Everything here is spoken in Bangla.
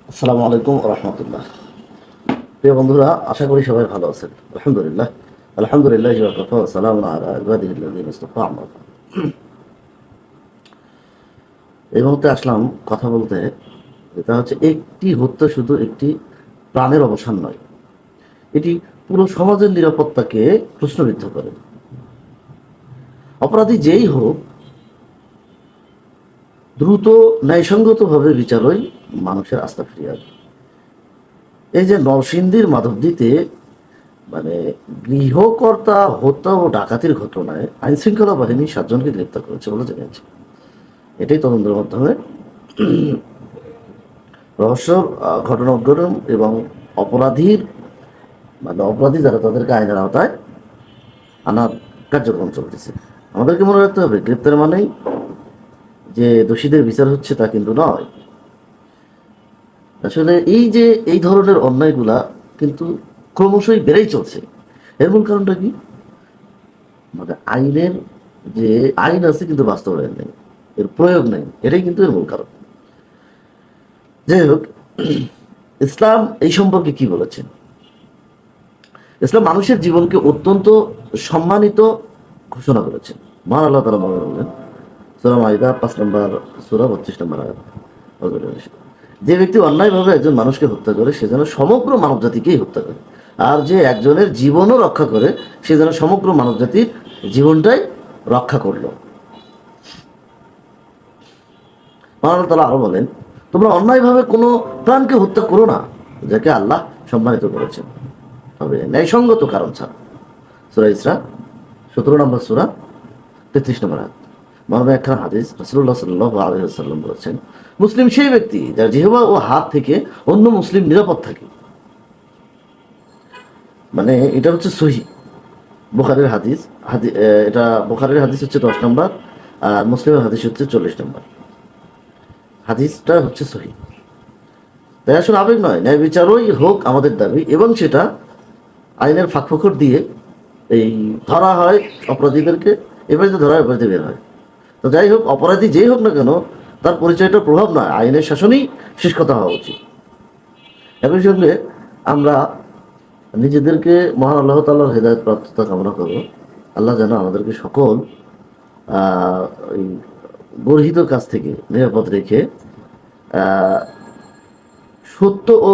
আসসালামু আলাইকুম রহমতুল্লাহ। প্রিয় বন্ধুরা, আশা করি সবাই ভালো আছেন। আলহামদুলিল্লাহ আলহামদুলিল্লাহ সালাম আলা ইবাদিহিল্লাযিনা ইসতাফা। এই মুহূর্তে আসলাম কথা বলতে। এটা হচ্ছে একটি হত্যা শুধু একটি প্রাণের অবসান নয়, এটি পুরো সমাজের নিরাপত্তাকে প্রশ্নবিদ্ধ করে। অপরাধী যেই হোক, দ্রুত ন্যায়সঙ্গতভাবে বিচারই মানুষের আস্থা ফিরিয়ে আনে। এই যে নরসিংদীর মাধবদীতে মানে গৃহকর্তা হত্যা ও ডাকাতির ঘটনায় আইন শৃঙ্খলা বাহিনী 7 জনকে গ্রেপ্তার করেছে বলে জানিয়েছে। এটাই তদন্তের মাধ্যমে রহস্য ঘটনা উদ্ঘাটন এবং অপরাধীর অপরাধী যারা তাদেরকে আইনের আওতায় আনার কার্যক্রম চলতেছে। আমাদেরকে মনে রাখতে হবে, গ্রেপ্তার মানেই যে দোষীদের বিচার হচ্ছে তা কিন্তু নয়। আসলে এই যে এই ধরনের অন্যায়গুলা কিন্তু ক্রমশই বেড়েই চলছে। এর মূল কারণটা কি? আইনের যে আইন আছে কিন্তু বাস্তবায়ন নেই, এর প্রয়োগ নেই, এটাই কিন্তু এর মূল কারণ। যাই হোক, ইসলাম এই সম্পর্কে কি বলেছেন? ইসলাম মানুষের জীবনকে অত্যন্ত সম্মানিত ঘোষণা করেছেন। মহান আল্লাহ তাআলা বলেন, সূরা মাইদা 5 নম্বর সূরা 32 নম্বর আয়াত, যে ব্যক্তি অন্যায়ভাবে একজন মানুষকে হত্যা করে সে যেন সমগ্র মানব জাতিকেই হত্যা করে, আর যে একজনের জীবনও রক্ষা করে সে যেন সমগ্র মানব জাতির জীবনটাই রক্ষা করলো। মহান আল্লাহ তাআলা আরো বলেন, তোমরা অন্যায়ভাবে কোনো প্রাণকে হত্যা করো না যাকে আল্লাহ সম্মানিত করেছেন, তবে ন্যায়সঙ্গত কারণ ছাড়া। সূরা ইসরা 17 নম্বর সূরা 33 নম্বর আয়াত। মহানবী একখানা হাদিস রাসূলুল্লাহ সাল্লাল্লাহু আলাইহি ওয়াসাল্লাম বলেছেন, মুসলিম সেই ব্যক্তি যার জিহ্বা ও হাত থেকে অন্য মুসলিম নিরাপদ থাকে। মানে এটা হচ্ছে সহিহ বুখারীর হাদিস। এটা বুখারীর হাদিস হচ্ছে 10 নম্বর, আর মুসলিমের হাদিস হচ্ছে 40 নম্বর। হাদিসটা হচ্ছে সহিহ। তাই আসলে আবেগ নয়, ন্যায় বিচারই হোক আমাদের দাবি, এবং সেটা আইনের ফাঁকফোকর দিয়ে এই ধরা হয় অপরাধীদেরকে, এবারে ধরা হয়, এবারে বের হয়। তো যাই হোক, অপরাধী যেই হোক না কেন, তার পরিচয়টার প্রভাব নয়, আইনের শাসনই শেষ কথা হওয়া উচিত। একই সঙ্গে আমরা নিজেদেরকে মহান আল্লাহ তাআলার হেদায়েত প্রাপ্ততা কামনা করব। আল্লাহ যেন আমাদেরকে সকল ওই গর্হিত কাজ থেকে নিরাপদ রেখে সত্য ও